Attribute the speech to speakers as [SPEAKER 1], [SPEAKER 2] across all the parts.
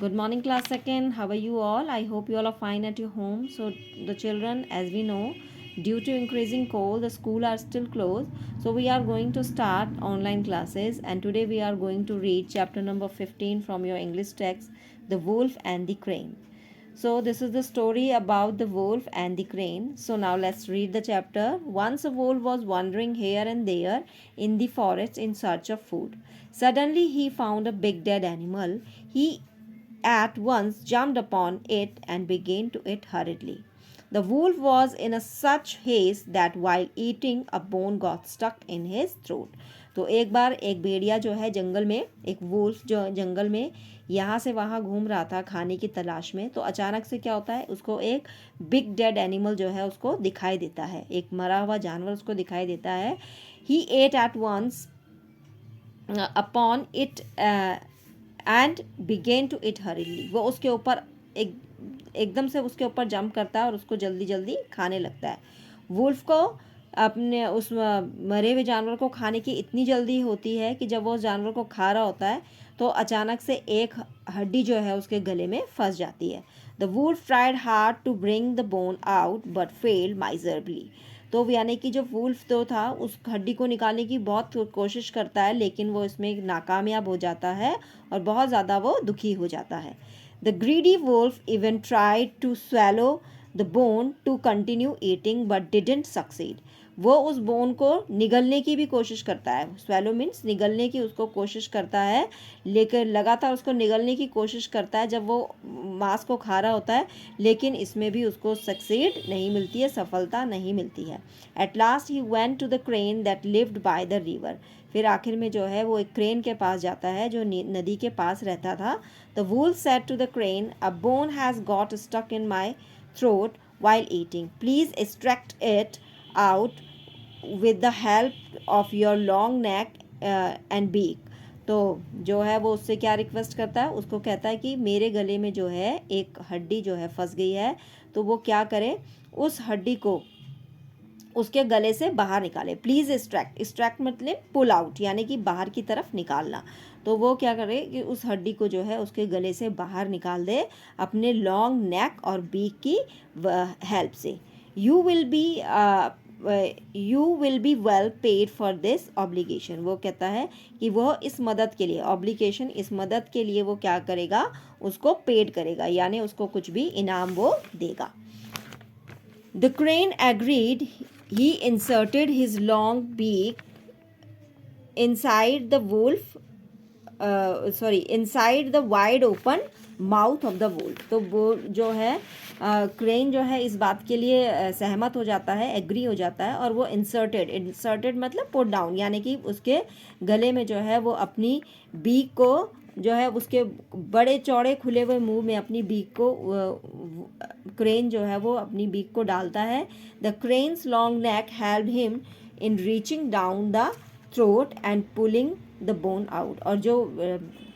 [SPEAKER 1] Good morning, class second. How are you all? I hope you all are fine at your home. So, the children, as we know, due to increasing cold, the school are still closed. So, we are going to start online classes, and today we are going to read chapter number 15 from your English text, The Wolf and the Crane. So, this is the story about the wolf and the crane. So, now let's read the chapter. Once a wolf was wandering here and there in the forest in search of food. Suddenly, he found a big dead animal. He at once jumped upon it and began to eat hurriedly. The wolf was in a such haste that while eating a bone got stuck in his throat. तो एक बार एक भेड़िया जो है जंगल में, एक wolf जो जंगल में यहाँ से वहाँ घूम रहा था खाने की तलाश में, तो अचानक से क्या होता है, उसको एक बिग डेड एनिमल जो है उसको दिखाई देता है, एक मरा हुआ जानवर उसको दिखाई देता है. He ate at once upon it and began to eat हरीली. वो उसके ऊपर एकदम से उसके ऊपर जंप करता है और उसको जल्दी जल्दी खाने लगता है. वुल्फ को अपने उस मरे हुए जानवर को खाने की इतनी जल्दी होती है कि जब वो उस जानवर को खा रहा होता है तो अचानक से एक हड्डी जो है उसके गले में फंस जाती है. The wolf tried hard to bring the bone out but failed miserably. तो यानी कि जो वुल्फ तो था उस हड्डी को निकालने की बहुत कोशिश करता है, लेकिन वो इसमें नाकामयाब हो जाता है और बहुत ज़्यादा वो दुखी हो जाता है. The greedy wolf even tried to swallow the bone to continue eating but didn't succeed. वो उस बोन को निगलने की भी कोशिश करता है. स्वेलो मीन्स निगलने की उसको कोशिश करता है, लेकिन लगातार उसको निगलने की कोशिश करता है जब वो मांस को खा रहा होता है, लेकिन इसमें भी उसको सक्सीड नहीं मिलती है, सफलता नहीं मिलती है. At last he went to the crane that lived by the river. फिर आखिर में जो है वो एक क्रेन के पास जाता है जो नदी के पास रहता था. The wolf said to the crane, a bone has got stuck in my throat while eating. Please extract it out with the help of your long neck and beak. तो जो है वो उससे क्या रिक्वेस्ट करता है, उसको कहता है कि मेरे गले में जो है एक हड्डी जो है फंस गई है, तो वो क्या करे, उस हड्डी को उसके गले से बाहर निकाले. प्लीज़ एक्सट्रैक्ट मतलब पुल आउट, यानी कि बाहर की तरफ निकालना. तो वो क्या करे कि उस हड्डी को जो है उसके गले से बाहर निकाल दे अपने लॉन्ग नेक और बीक की हेल्प से. You will be well paid for this obligation. वो कहता है कि वो इस मदद के लिए, ऑब्लिगेशन इस मदद के लिए वो क्या करेगा, उसको पेड करेगा, यानी उसको कुछ भी इनाम वो देगा. The crane agreed. He inserted his long beak inside the inside the wide open mouth of the wolf. तो वो जो है क्रेन जो है इस बात के लिए सहमत हो जाता है, एग्री हो जाता है, और वो इंसर्टेड मतलब पुट डाउन, यानी कि उसके गले में जो है वो अपनी बीक को जो है उसके बड़े चौड़े खुले हुए मुंह में अपनी बीक को क्रेन जो है वो अपनी बीक को डालता है. The cranes long neck help him in reaching down the throat and pulling the bone out. और जो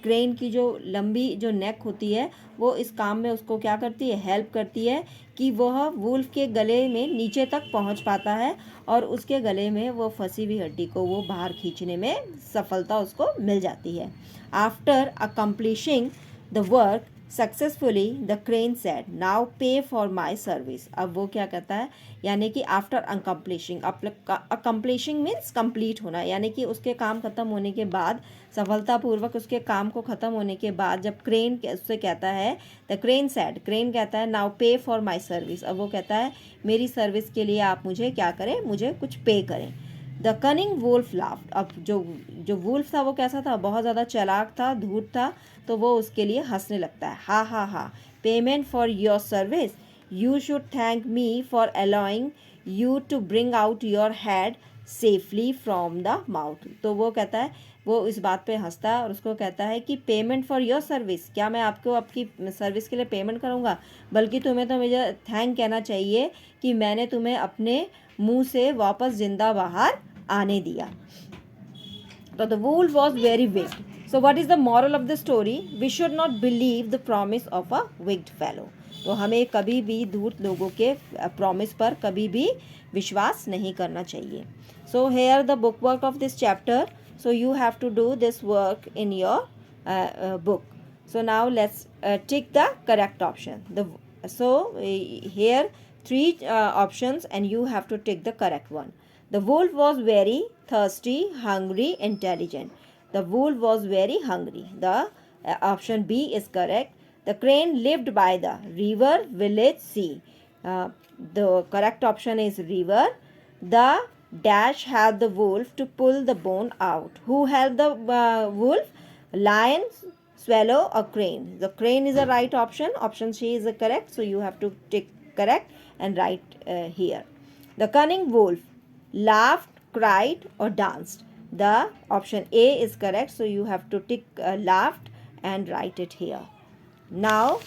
[SPEAKER 1] क्रेन की जो लंबी जो नेक होती है वो इस काम में उसको क्या करती है, हेल्प करती है कि वह वुल्फ के गले में नीचे तक पहुंच पाता है और उसके गले में वो फंसी हुई हड्डी को वो बाहर खींचने में सफलता उसको मिल जाती है. After accomplishing the work successfully the crane said, now पे फॉर माई सर्विस. अब वो क्या कहता है, यानी कि after accomplishing, accomplishing means complete होना, यानी कि उसके काम ख़त्म होने के बाद, सफलतापूर्वक उसके काम को ख़त्म होने के बाद जब क्रेन उससे कहता है, द क्रेन सेड, क्रेन कहता है नाउ पे फॉर माई सर्विस. अब वो कहता है मेरी सर्विस के लिए आप मुझे क्या करें, मुझे कुछ पे करें. The cunning wolf laughed. अब जो वुल्फ था वो कैसा था, बहुत ज़्यादा चालाक था, धूर्त था, तो वो उसके लिए हंसने लगता है. Ha ha ha, payment for your service, you should thank me for allowing you to bring out your head safely from the mouth. तो वो कहता है, वो इस बात पे हंसता है और उसको कहता है कि पेमेंट फॉर योर सर्विस, क्या मैं आपको आपकी सर्विस के लिए पेमेंट करूँगा, बल्कि तुम्हें तो मुझे थैंक कहना चाहिए कि मैंने तुम्हें अपने मुंह से वापस जिंदा बाहर आने दिया. तो the wolf was very wicked. So what is the moral of the story, we should not believe the promise of a wicked fellow. तो हमें कभी भी धूर्त लोगों के प्रॉमिस पर कभी भी विश्वास नहीं करना चाहिए. So here the book work of this chapter. So you have to do this work in your book. So now let's tick the correct option. Here three options and you have to tick the correct one. The wolf was very thirsty, hungry, intelligent. The wolf was very hungry. The option B is correct. The crane lived by the river, village, sea. The correct option is river. The dash helped the wolf to pull the bone out. Who helped the wolf? Lion, swallow, or crane. The crane is the right option. Option C is the correct. So you have to tick correct and write here. The cunning wolf laughed, cried, or danced. The option A is correct. So you have to tick laughed and write it here. Now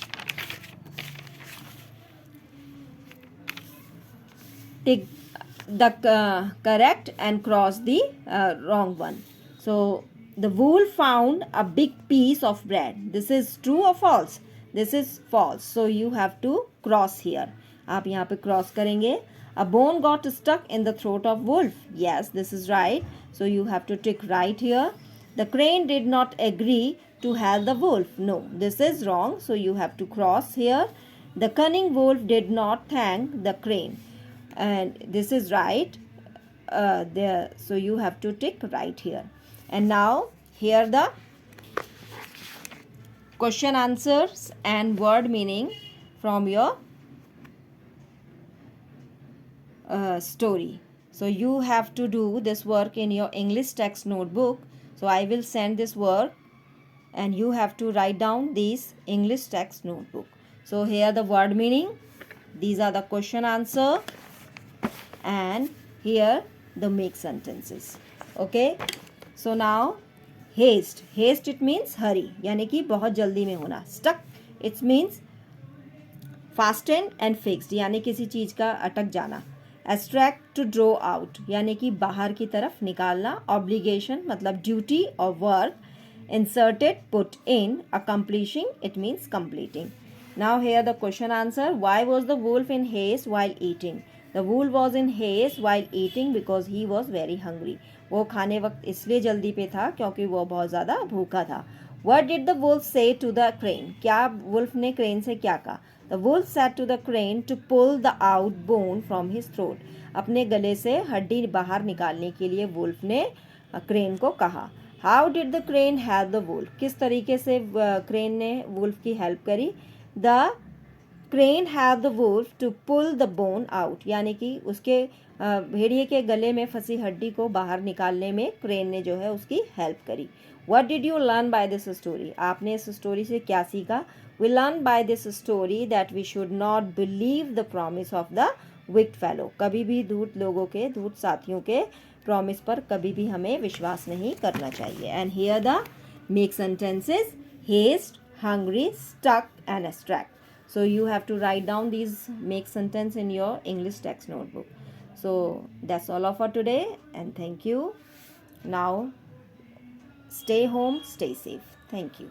[SPEAKER 1] tick the correct and cross the wrong one. So the wolf found a big piece of bread. This is true or false? This is false. So you have to cross here. आप यहाँ पे cross करेंगे. A bone got stuck in the throat of wolf. Yes, this is right. So you have to tick right here. The crane did not agree to help the wolf. No, this is wrong. So you have to cross here. The cunning wolf did not thank the crane. And this is right there. So you have to tick right here. And now here the question answers and word meaning from your story. So you have to do this work in your English text notebook. So I will send this work and you have to write down this English text notebook. So here the word meaning, these are the question answer, and here the make sentences. Okay, so now haste it means hurry, यानी कि बहुत जल्दी में होना. Stuck it means fastened and fixed, यानी किसी चीज का अटक जाना. Abstract to draw out, यानी कि बाहर की तरफ निकालना. Obligation मतलब duty or work. Inserted put in. Accomplishing it means completing. Now here the question answer. Why was the wolf in haste while eating? The wolf was in haste while eating because he was very hungry. वो खाने वक्त इसलिए जल्दी पे था क्योंकि वो बहुत ज़्यादा भूखा था. What did the wolf say to the crane? क्या wolf ने crane से क्या कहा? The wolf said to the crane to pull the out bone from his throat. अपने गले से हड्डी बाहर निकालने के लिए wolf ने crane को कहा. How did the crane help the wolf? किस तरीके से crane ने wolf की help करी? The crane helped the wolf to pull the bone out, यानी कि उसके भेड़िए के गले में फंसी हड्डी को बाहर निकालने में क्रेन ने जो है उसकी हेल्प करी. What did you learn by this story? आपने इस स्टोरी से क्या सीखा? We learned by this story that we should not believe the promise of the wicked fellow. कभी भी धूर्त लोगों के, धूर्त साथियों के प्रॉमिस पर कभी भी हमें विश्वास नहीं करना चाहिए. And here the make sentences: haste, hungry, stuck, and abstract. So you have to write down these make sentence in your English text notebook. So that's all for today, and thank you. Now stay home, stay safe. Thank you.